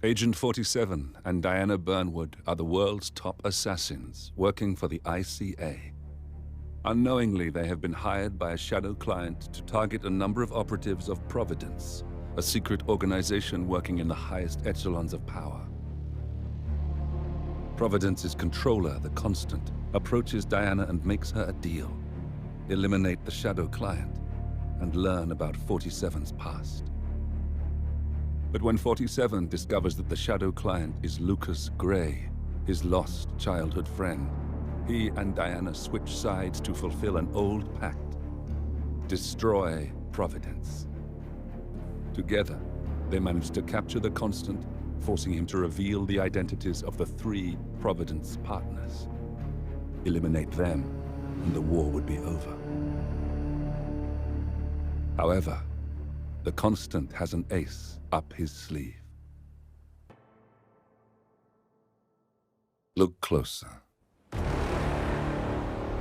Agent 47 and Diana Burnwood are the world's top assassins working for the ICA. Unknowingly, they have been hired by a shadow client to target a number of operatives of Providence, a secret organization working in the highest echelons of power. Providence's controller, the Constant, approaches Diana and makes her a deal. Eliminate the shadow client and learn about 47's past. But when 47 discovers that the shadow client is Lucas Gray, his lost childhood friend, he and Diana switch sides to fulfill an old pact: destroy Providence. Together, they manage to capture the Constant, forcing him to reveal the identities of the 3 Providence partners. Eliminate them, and the war would be over. However, the Constant has an ace up his sleeve. Look closer.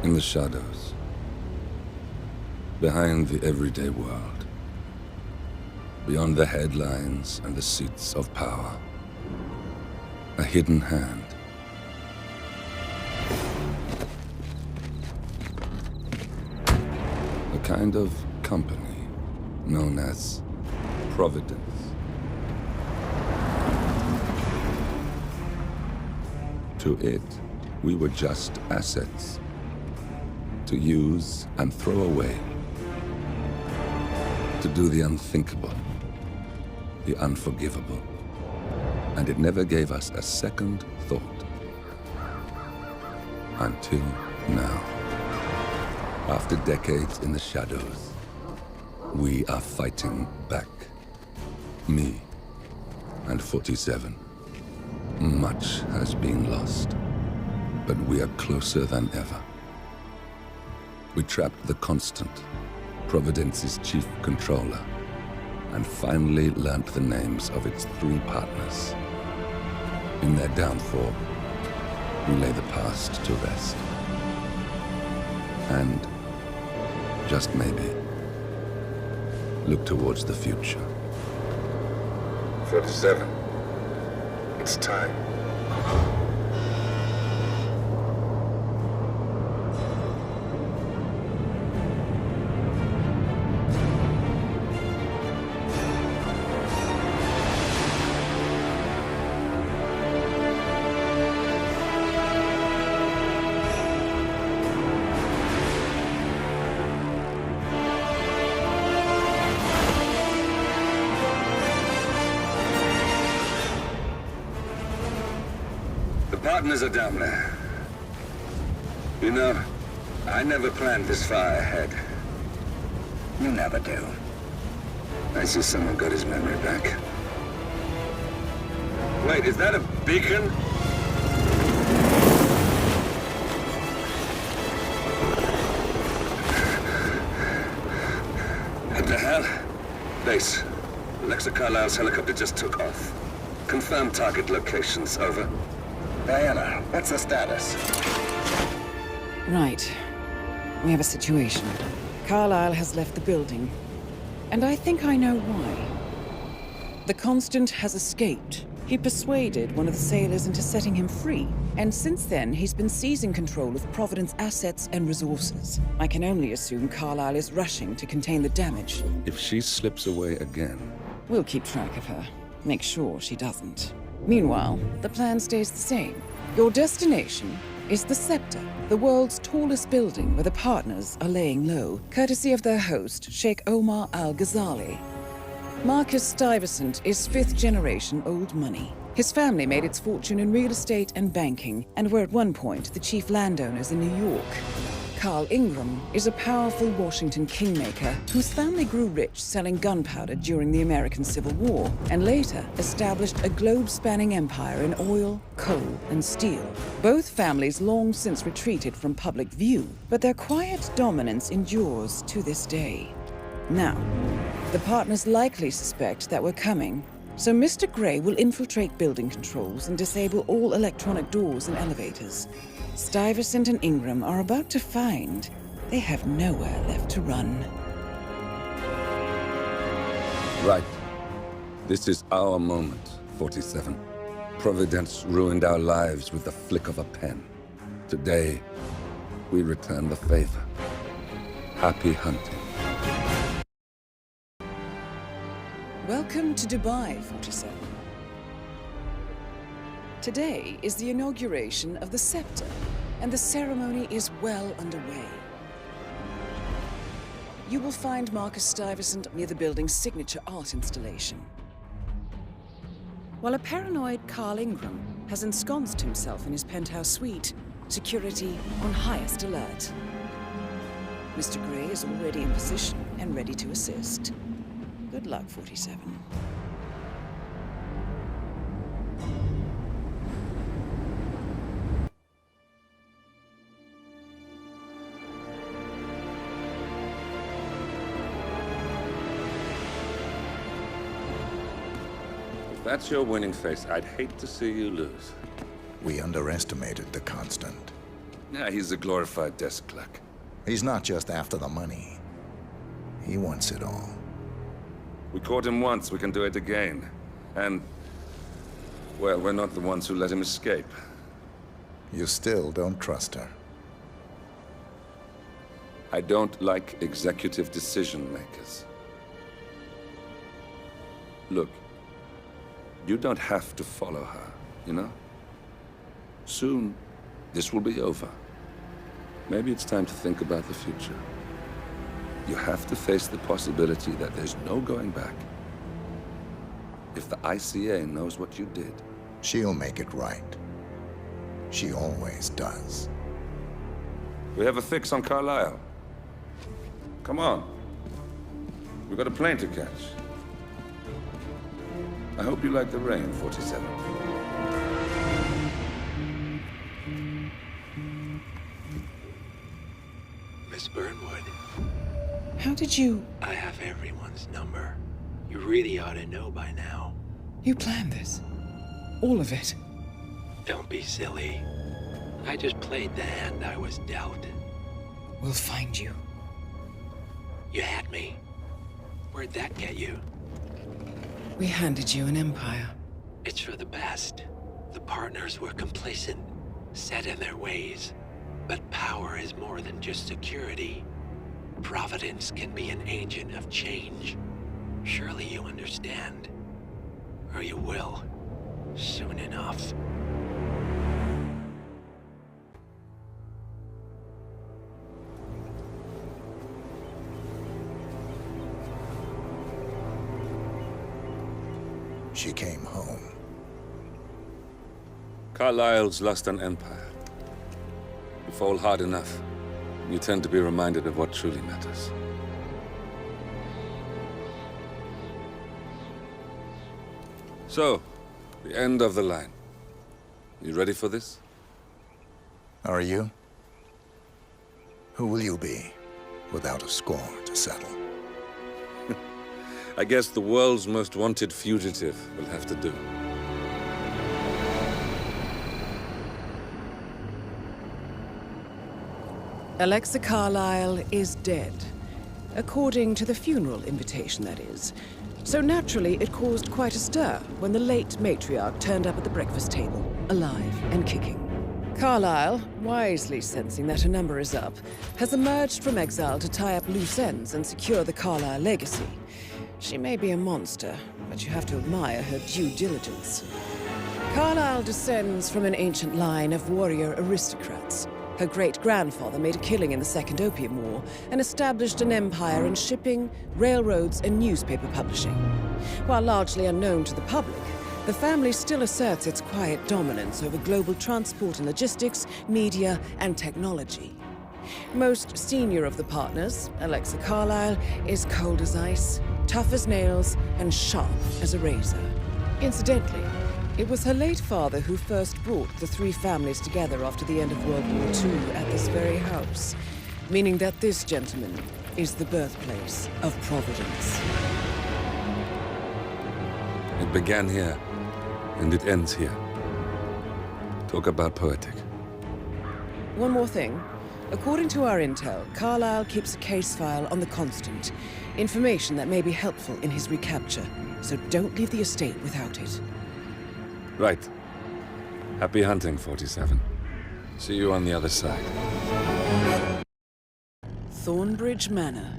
In the shadows, behind the everyday world, beyond the headlines and the seats of power, a hidden hand. A kind of company known as Providence. To it, we were just assets, to use and throw away, to do the unthinkable, the unforgivable. And it never gave us a second thought. Until now. After decades in the shadows, we are fighting back. Me and 47. Much has been lost, but we are closer than ever. We trapped the Constant, Providence's chief controller, and finally learnt the names of its 3 partners. In their downfall, we lay the past to rest. And, just maybe, look towards the future. 47. It's time. Partners are down there. You know, I never planned this far ahead. You never do. I see someone got his memory back. Wait, is that a beacon? What the hell? Base. Alexa Carlisle's helicopter just took off. Confirm target locations, over. Diana, what's the status? Right. We have a situation. Carlisle has left the building. And I think I know why. The Constant has escaped. He persuaded one of the sailors into setting him free. And since then, he's been seizing control of Providence assets and resources. I can only assume Carlisle is rushing to contain the damage. If she slips away again... We'll keep track of her. Make sure she doesn't. Meanwhile, the plan stays the same. Your destination is the Scepter, the world's tallest building where the partners are laying low, courtesy of their host, Sheikh Omar Al-Ghazali. Marcus Stuyvesant is 5th-generation old money. His family made its fortune in real estate and banking, and were at one point the chief landowners in New York. Carl Ingram is a powerful Washington kingmaker whose family grew rich selling gunpowder during the American Civil War, and later established a globe-spanning empire in oil, coal, and steel. Both families long since retreated from public view, but their quiet dominance endures to this day. Now, the partners likely suspect that we're coming, so Mr. Gray will infiltrate building controls and disable all electronic doors and elevators. Stuyvesant and Ingram are about to find they have nowhere left to run. Right. This is our moment. 47. Providence ruined our lives with the flick of a pen. Today, we return the favor. Happy hunting. Welcome to Dubai, 47. Today is the inauguration of the scepter, and the ceremony is well underway. You will find Marcus Stuyvesant near the building's signature art installation. While a paranoid Carl Ingram has ensconced himself in his penthouse suite, security on highest alert. Mr. Gray is already in position and ready to assist. Good luck, 47. If that's your winning face, I'd hate to see you lose. We underestimated the Constant. Yeah, he's a glorified desk clerk. He's not just after the money. He wants it all. We caught him once, we can do it again. And, well, we're not the ones who let him escape. You still don't trust her. I don't like executive decision makers. Look, you don't have to follow her, you know? Soon, this will be over. Maybe it's time to think about the future. You have to face the possibility that there's no going back. If the ICA knows what you did, She'll make it right. She always does. we have a fix on Carlisle. Come on. We've got a plane to catch. I hope you like the rain, 47. Miss Burnwood, How did you... I have everyone's number. You really ought to know by now. You planned this? All of it? Don't be silly. I just played the hand I was dealt. We'll find you. You had me. Where'd that get you? We handed you an empire. It's for the best. The partners were complacent, set in their ways. But power is more than just security. Providence can be an agent of change. Surely you understand. Or you will. Soon enough. She came home. Carlisle's lost an empire. You fall hard enough, you tend to be reminded of what truly matters. So, the end of the line. You ready for this? Are you? Who will you be, without a score to settle? I guess the world's most wanted fugitive will have to do. Alexa Carlisle is dead. According to the funeral invitation, that is. So naturally, it caused quite a stir when the late matriarch turned up at the breakfast table, alive and kicking. Carlisle, wisely sensing that her number is up, has emerged from exile to tie up loose ends and secure the Carlisle legacy. She may be a monster, but you have to admire her due diligence. Carlisle descends from an ancient line of warrior aristocrats. Her great-grandfather made a killing in the Second Opium War and established an empire in shipping, railroads, and newspaper publishing. While largely unknown to the public, the family still asserts its quiet dominance over global transport and logistics, media, and technology. Most senior of the partners, Alexa Carlisle, is cold as ice, tough as nails, and sharp as a razor. Incidentally, it was her late father who first brought the three families together after the end of World War II at this very house, meaning that this gentleman is the birthplace of Providence. It began here, and it ends here. Talk about poetic. One more thing. According to our intel, Carlisle keeps a case file on the Constant. Information that may be helpful in his recapture, so don't leave the estate without it. Right. Happy hunting, 47. See you on the other side. Thornbridge Manor.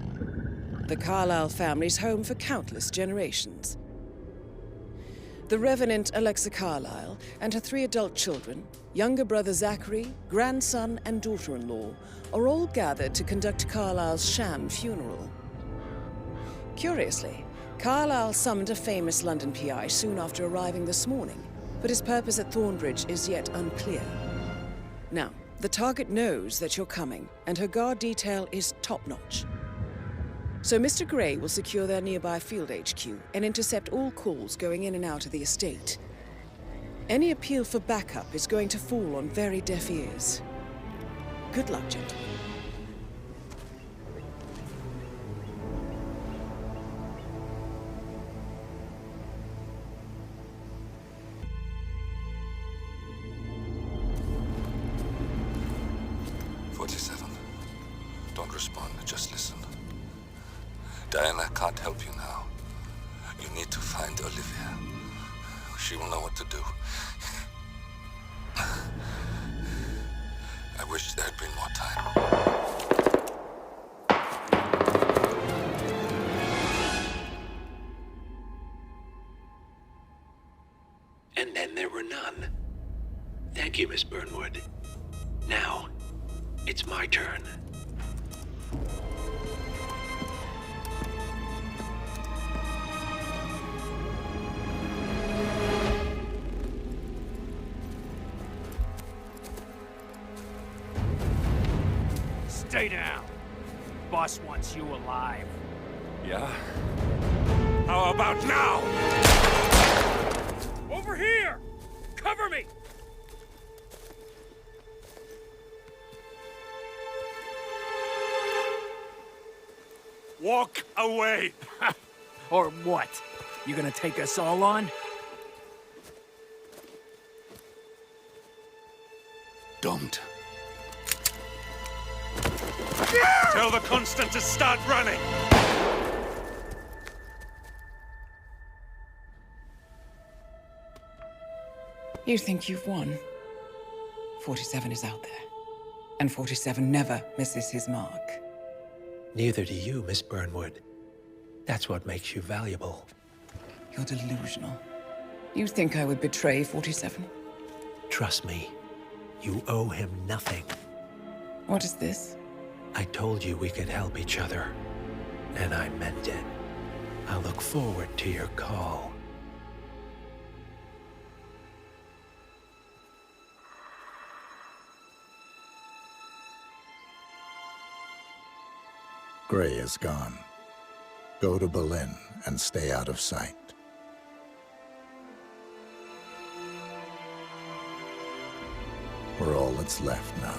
The Carlyle family's home for countless generations. The Revenant Alexa Carlyle and her 3 adult children, younger brother Zachary, grandson, and daughter-in-law, are all gathered to conduct Carlyle's sham funeral. Curiously, Carlyle summoned a famous London PI soon after arriving this morning, but his purpose at Thornbridge is yet unclear. Now, the target knows that you're coming, and her guard detail is top-notch. So Mr. Gray will secure their nearby field HQ and intercept all calls going in and out of the estate. Any appeal for backup is going to fall on very deaf ears. Good luck, gentlemen. Don't respond, just listen. Diana can't help you now. You need to find Olivia. She will know what to do. I wish there had been more time. And then there were none. Thank you, Miss Burnwood. Now, it's my turn. Stay down. Boss wants you alive. Yeah? How about now? Over here! Cover me! Walk away! Or what? You gonna take us all on? Don't. Tell the Constant to start running! You think you've won? 47 is out there. And 47 never misses his mark. Neither do you, Miss Burnwood. That's what makes you valuable. You're delusional. You think I would betray 47? Trust me, you owe him nothing. What is this? I told you we could help each other, and I meant it. I look forward to your call. Gray is gone. Go to Berlin and stay out of sight. We're all that's left now.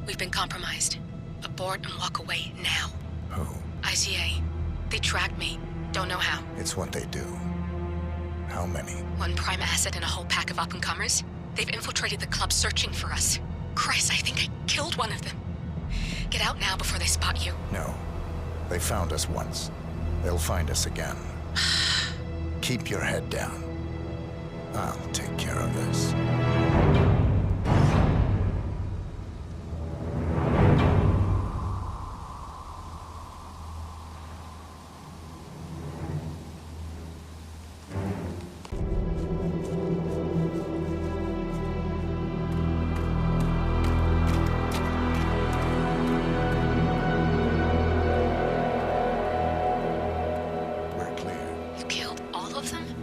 We've been compromised. Abort and walk away now. Who? ICA. They tracked me. Don't know how. It's what they do. How many? One prime asset and a whole pack of up-and-comers. They've infiltrated the club searching for us. Christ, I think I killed one of them. Get out now before they spot you. No. They found us once. They'll find us again. Keep your head down. I'll take care of this.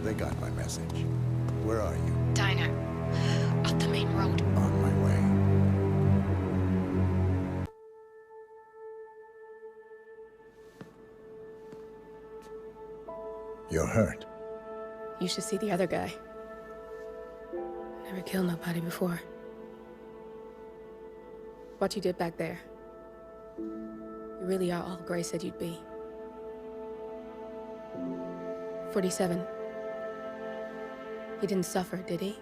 They got my message. Where are you? Diner. Up the main road. On my way. You're hurt. You should see the other guy. Never killed nobody before. What you did back there. You really are all Gray said you'd be. 47. He didn't suffer, did he?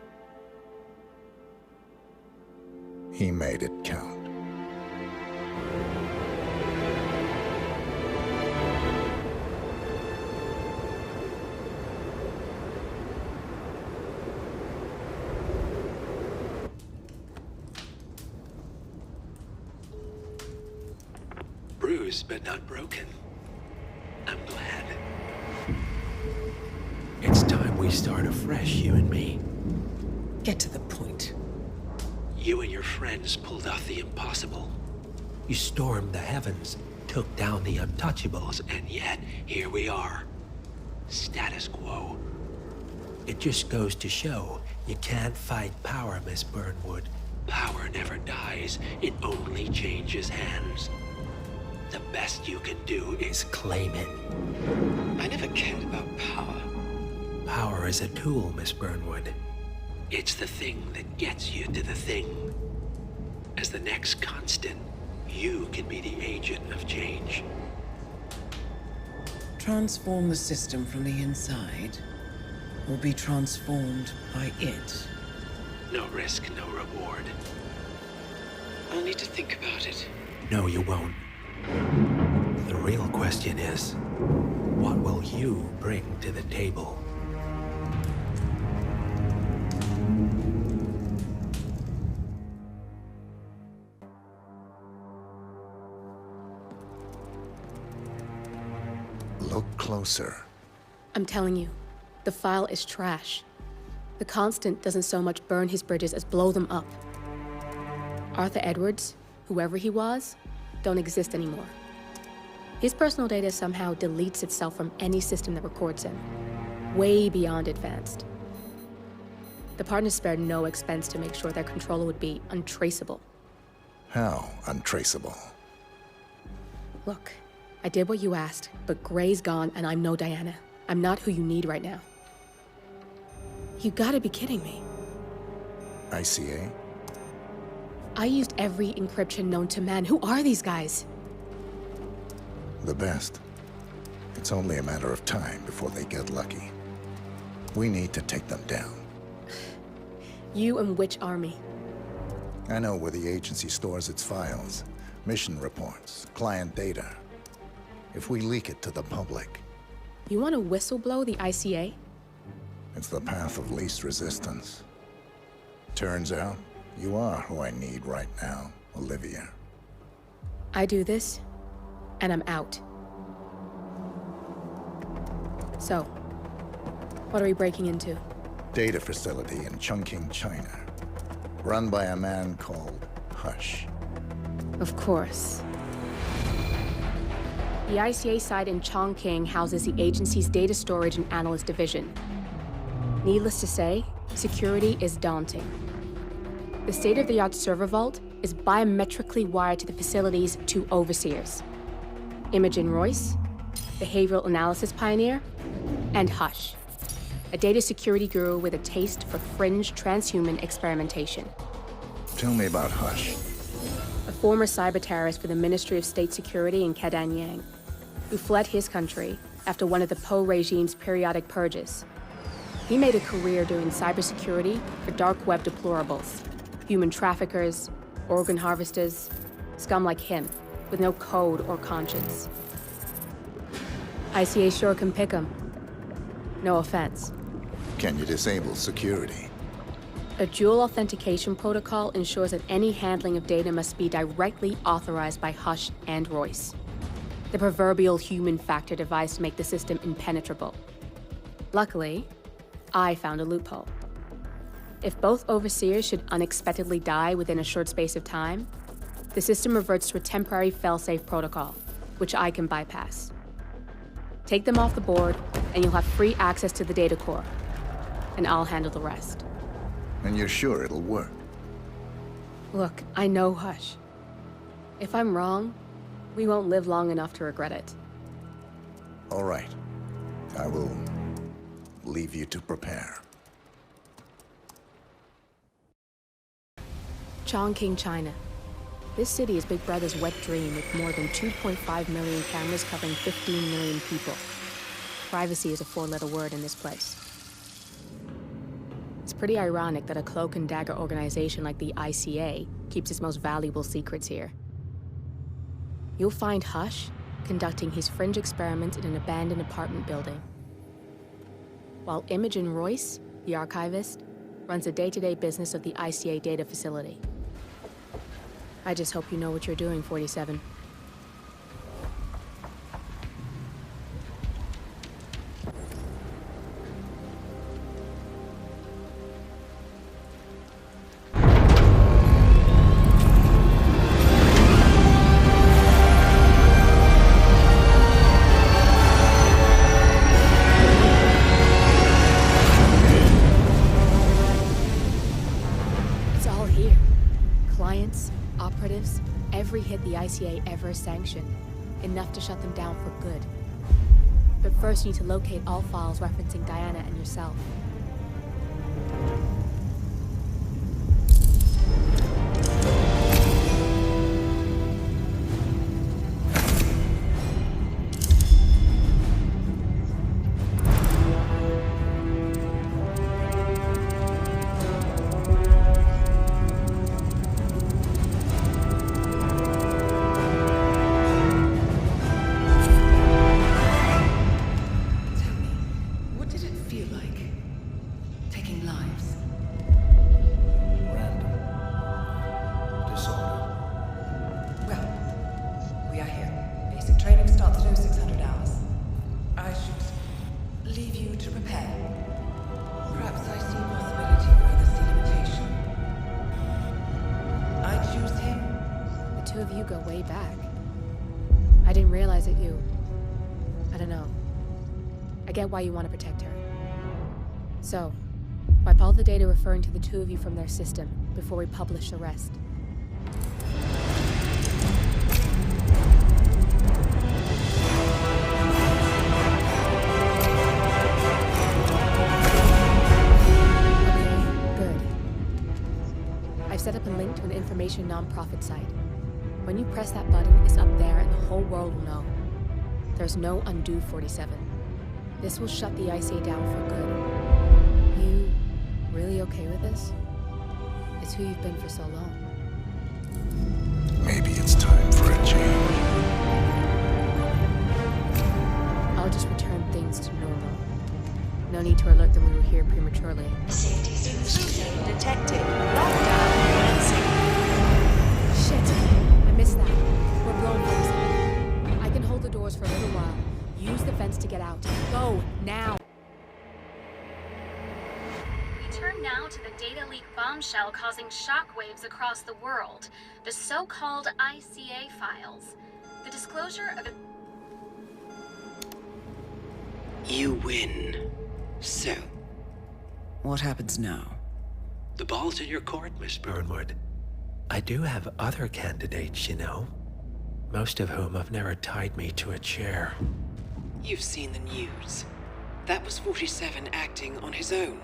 He made it count. Bruised but not broken. I'm glad. It's time we start afresh, you and me. Get to the point. You and your friends pulled off the impossible. You stormed the heavens, took down the untouchables, and yet here we are. Status quo. It just goes to show you can't fight power, Miss Burnwood. Power never dies, it only changes hands. The best you can do is claim it. I never cared about power. Power is a tool, Miss Burnwood. It's the thing that gets you to the thing. As the next constant, you can be the agent of change. Transform the system from the inside, or be transformed by it. No risk, no reward. I'll need to think about it. No, you won't. The real question is, what will you bring to the table? Look closer. I'm telling you, the file is trash. The Constant doesn't so much burn his bridges as blow them up. Arthur Edwards, whoever he was, don't exist anymore. His personal data somehow deletes itself from any system that records him. Way beyond advanced. The partners spared no expense to make sure their controller would be untraceable. How untraceable? Look, I did what you asked, but Gray's gone and I'm no Diana. I'm not who you need right now. You gotta be kidding me. ICA? I used every encryption known to man. Who are these guys? The best. It's only a matter of time before they get lucky. We need to take them down. You and which army? I know where the agency stores its files, mission reports, client data. If we leak it to the public... You want to whistleblow the ICA? It's the path of least resistance. Turns out, you are who I need right now, Olivia. I do this, and I'm out. So, what are we breaking into? Data facility in Chongqing, China. Run by a man called Hush. Of course. The ICA site in Chongqing houses the agency's data storage and analyst division. Needless to say, security is daunting. The state-of-the-art server vault is biometrically wired to the facility's two overseers. Imogen Royce, behavioral analysis pioneer, and Hush, a data security guru with a taste for fringe transhuman experimentation. Tell me about Hush. A former cyber terrorist for the Ministry of State Security in Kadanyang, who fled his country after one of the Po regime's periodic purges. He made a career doing cybersecurity for dark web deplorables, human traffickers, organ harvesters, scum like him, with no code or conscience. ICA sure can pick 'em. No offense. Can you disable security? A dual authentication protocol ensures that any handling of data must be directly authorized by Hush and Royce. The proverbial human factor device to make the system impenetrable. Luckily, I found a loophole. If both overseers should unexpectedly die within a short space of time, the system reverts to a temporary fail-safe protocol, which I can bypass. Take them off the board, and you'll have free access to the data core. And I'll handle the rest. And you're sure it'll work? Look, I know Hush. If I'm wrong, we won't live long enough to regret it. All right. I will leave you to prepare. Chongqing, China. This city is Big Brother's wet dream with more than 2.5 million cameras covering 15 million people. Privacy is a four-letter word in this place. It's pretty ironic that a cloak and dagger organization like the ICA keeps its most valuable secrets here. You'll find Hush conducting his fringe experiments in an abandoned apartment building, while Imogen Royce, the archivist, runs the day-to-day business of the ICA data facility. I just hope you know what you're doing, 47. Every hit the ICA ever sanctioned, enough to shut them down for good. But first you need to locate all files referencing Diana and yourself. Why you want to protect her. So, wipe all the data referring to the two of you from their system before we publish the rest. Okay, good. I've set up a link to an information non-profit site. When you press that button, it's up there and the whole world will know. There's no undo 47. This will shut the ICA down for good. You really okay with this? It's who you've been for so long. Maybe it's time for a change. I'll just return things to normal. No need to alert them we were here prematurely. Safety intrusion detected. Lockdown commencing. Shit! I missed that. We're blown from inside. I can hold the doors for a little while. Use the fence to get out. Go, now! We turn now to the data leak bombshell causing shockwaves across the world. The so-called ICA files. The disclosure of a... You win. So? What happens now? The ball's in your court, Miss Burnwood. I do have other candidates, you know. Most of whom have never tied me to a chair. You've seen the news. That was 47 acting on his own.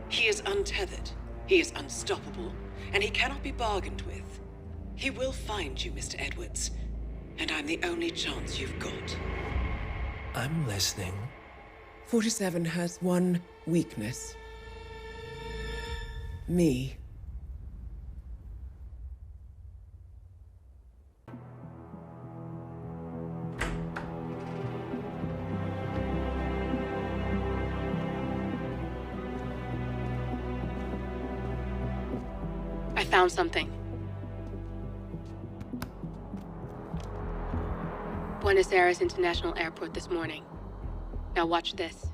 He is untethered, he is unstoppable, and he cannot be bargained with. He will find you, Mr. Edwards, and I'm the only chance you've got. I'm listening. 47 has one weakness. Me. I found something. Buenos Aires International Airport this morning. Now watch this.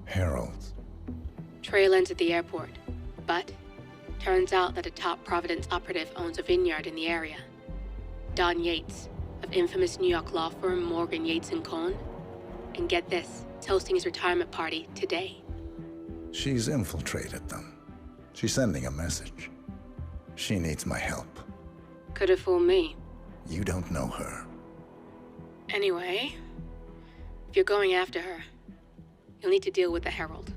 Herald. Trail ends at the airport, but turns out that a top Providence operative owns a vineyard in the area. Don Yates, of infamous New York law firm Morgan, Yates & Cohn. And get this, he's hosting his retirement party today. She's infiltrated them. She's sending a message. She needs my help. Could have fooled me. You don't know her. Anyway, if you're going after her, you'll need to deal with the Herald.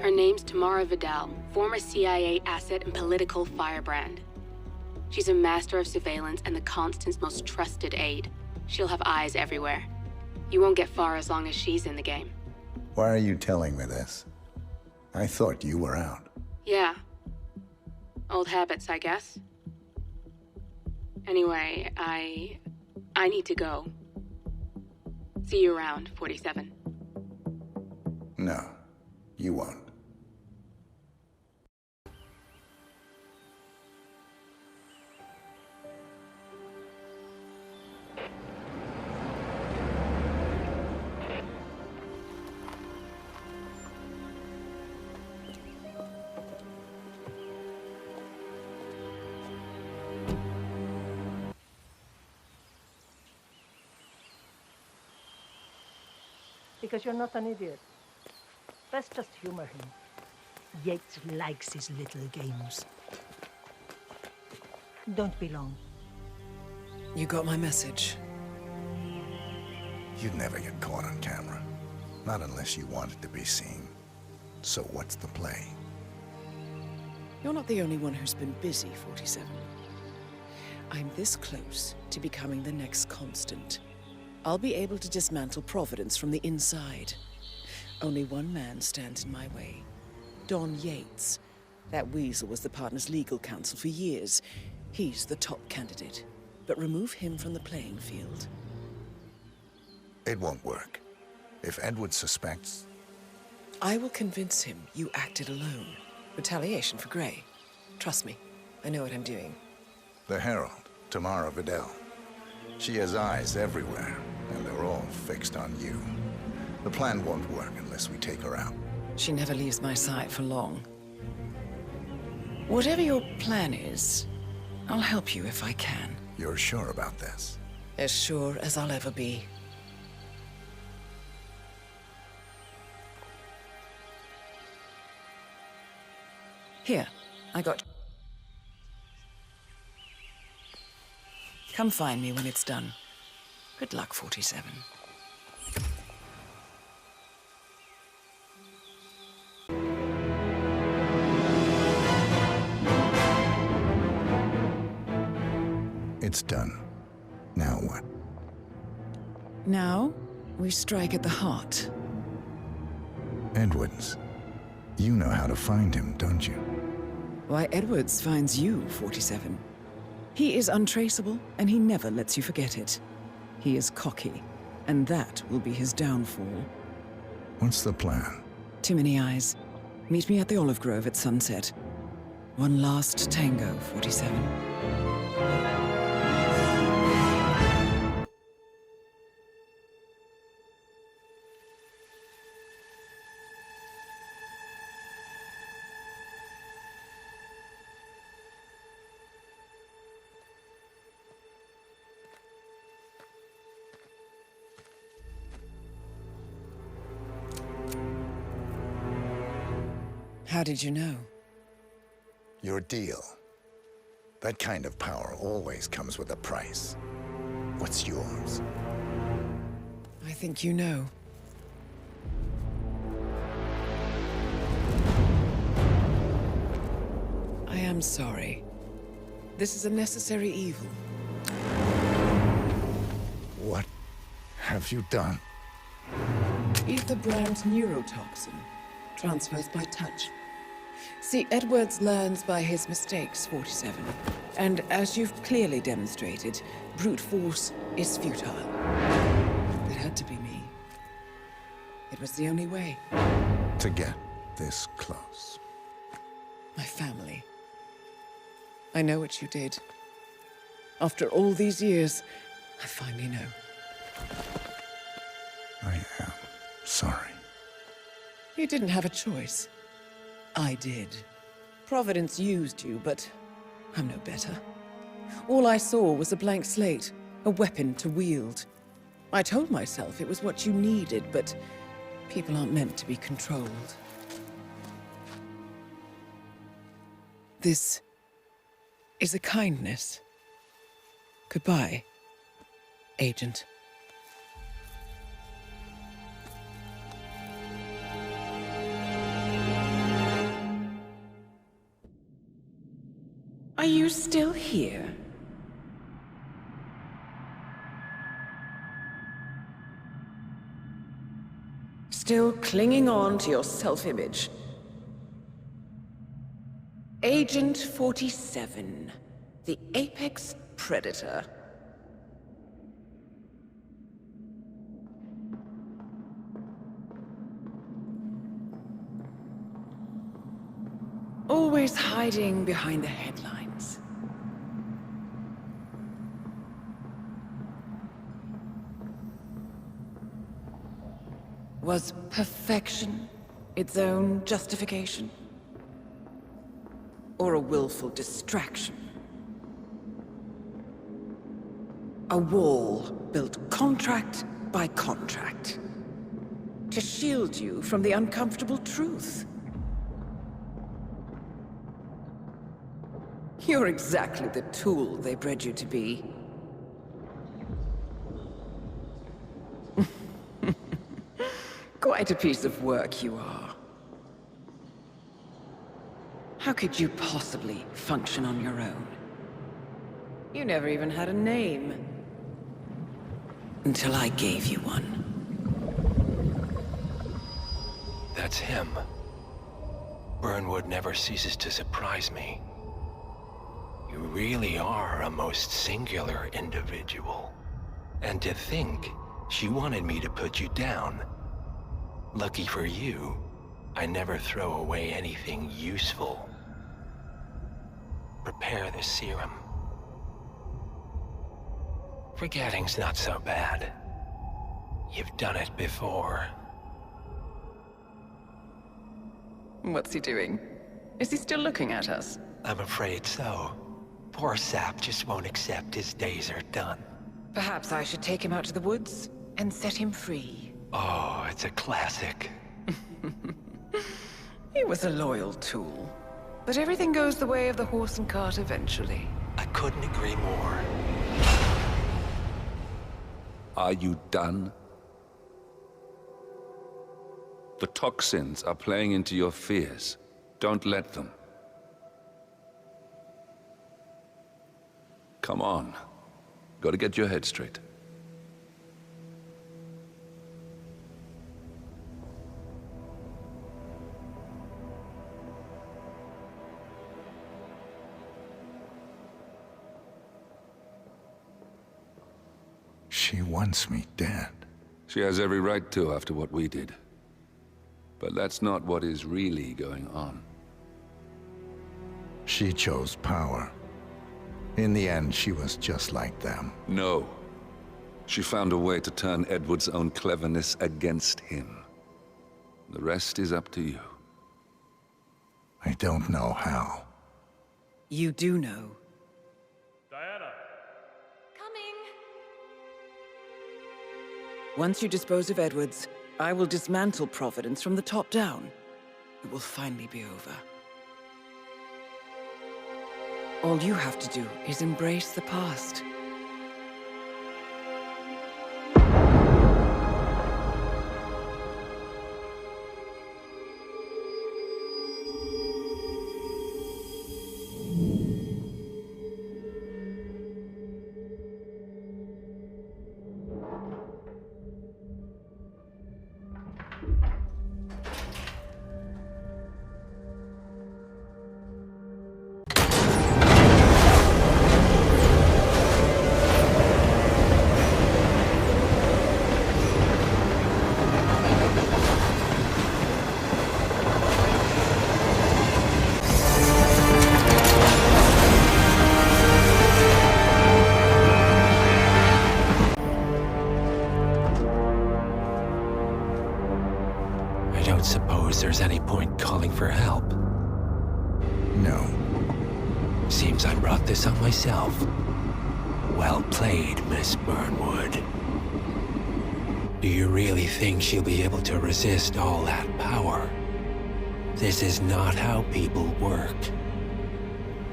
Her name's Tamara Vidal, former CIA asset and political firebrand. She's a master of surveillance and the Constant's most trusted aide. She'll have eyes everywhere. You won't get far as long as she's in the game. Why are you telling me this? I thought you were out. Yeah. Old habits, I guess. Anyway, I need to go. See you around, 47. No, you won't. Because you're not an idiot. Let's just humor him. Yates likes his little games. Don't be long. You got my message. You'd never get caught on camera. Not unless you wanted to be seen. So what's the play? You're not the only one who's been busy, 47. I'm this close to becoming the next Constant. I'll be able to dismantle Providence from the inside. Only one man stands in my way. Don Yates. That weasel was the partner's legal counsel for years. He's the top candidate. But remove him from the playing field. It won't work. If Edward suspects... I will convince him you acted alone. Retaliation for Grey. Trust me, I know what I'm doing. The Herald, Tamara Vidal. She has eyes everywhere, and they're all fixed on you. The plan won't work unless we take her out. She never leaves my side for long. Whatever your plan is, I'll help you if I can. You're sure about this? As sure as I'll ever be. Here, I got... Come find me when it's done. Good luck, 47. It's done. Now what? Now, we strike at the heart. Edwards. You know how to find him, don't you? Why, Edwards finds you, 47. He is untraceable, and he never lets you forget it. He is cocky, and that will be his downfall. What's the plan? Too many eyes. Meet me at the Olive Grove at sunset. One last tango, 47. How did you know? Your deal. That kind of power always comes with a price. What's yours? I think you know. I am sorry. This is a necessary evil. What have you done? Ether brand neurotoxin. Transfers by touch. See, Edwards learns by his mistakes, 47. And as you've clearly demonstrated, brute force is futile. It had to be me. It was the only way. To get this close. My family. I know what you did. After all these years, I finally know. I am sorry. You didn't have a choice. I did. Providence used you, but I'm no better. All I saw was a blank slate, a weapon to wield. I told myself it was what you needed, but people aren't meant to be controlled. This is a kindness. Goodbye, Agent. Are you still here? Still clinging on to your self-image? Agent 47, the apex predator. Always hiding behind the headlines. Was perfection its own justification? Or a willful distraction? A wall built contract by contract to shield you from the uncomfortable truth. You're exactly the tool they bred you to be. Quite a piece of work you are. How could you possibly function on your own? You never even had a name. Until I gave you one. That's him. Burnwood never ceases to surprise me. You really are a most singular individual. And to think she wanted me to put you down. Lucky for you, I never throw away anything useful. Prepare the serum. Forgetting's not so bad. You've done it before. What's he doing? Is he still looking at us? I'm afraid so. Poor sap just won't accept his days are done. Perhaps I should take him out to the woods and set him free. Oh, it's a classic. He was a loyal tool. But everything goes the way of the horse and cart eventually. I couldn't agree more. Are you done? The toxins are playing into your fears. Don't let them. Come on. Gotta get your head straight. She wants me dead. She has every right to after what we did. But that's not what is really going on. She chose power. In the end, she was just like them. No. She found a way to turn Edward's own cleverness against him. The rest is up to you. I don't know how. You do know. Diana! Coming! Once you dispose of Edwards, I will dismantle Providence from the top down. It will finally be over. All you have to do is embrace the past. There's any point calling for help? No. Seems I brought this on myself. Well played, Miss Burnwood. Do you really think she'll be able to resist all that power? This is not how people work.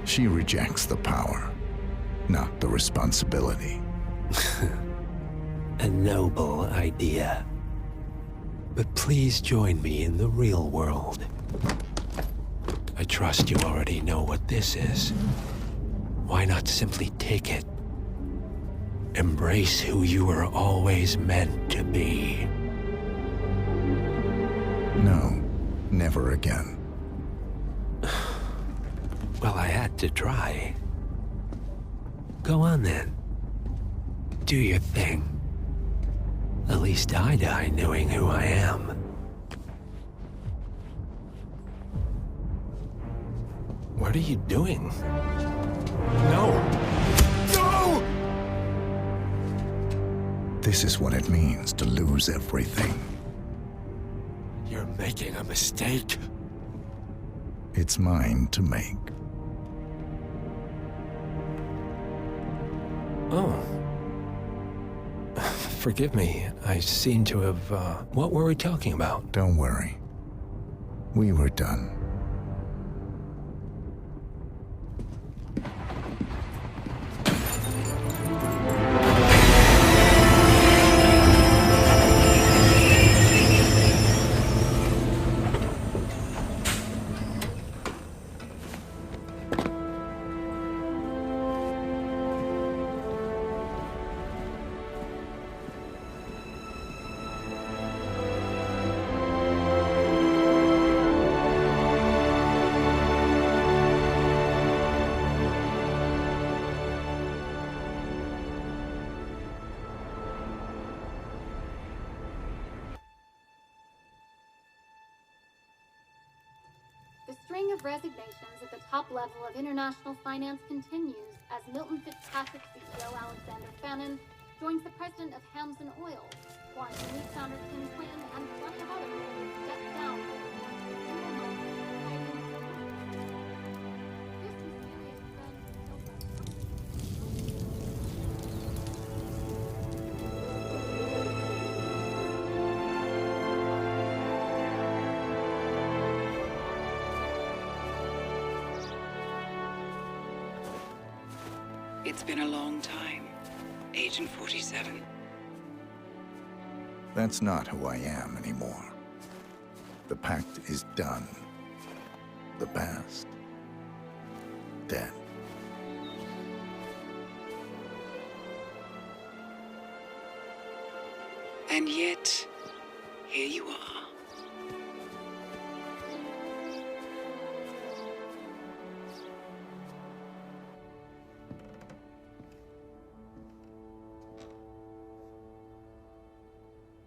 She rejects the power, not the responsibility. A noble idea. But please join me in the real world. I trust you already know what this is. Why not simply take it? Embrace who you were always meant to be. No, never again. Well, I had to try. Go on then. Do your thing. At least I die knowing who I am. What are you doing? No! No! This is what it means to lose everything. You're making a mistake. It's mine to make. Oh. Forgive me. I seem to have, what were we talking about? Don't worry. We were done. The string of resignations at the top level of international finance continues as Milton Fitzpatrick CEO Alexander Fannin joins the president of Hamson Oil, Quantum Leap founder Tim Quinn, and plenty of other people step down. It's been a long time, Agent 47. That's not who I am anymore. The pact is done. The past, dead. And yet, here you are.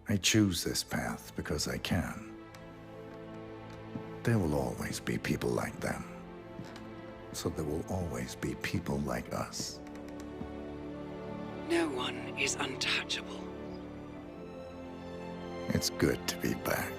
I choose this path because I can. There will always be people like them. So there will always be people like us. No one is untouchable. It's good to be back.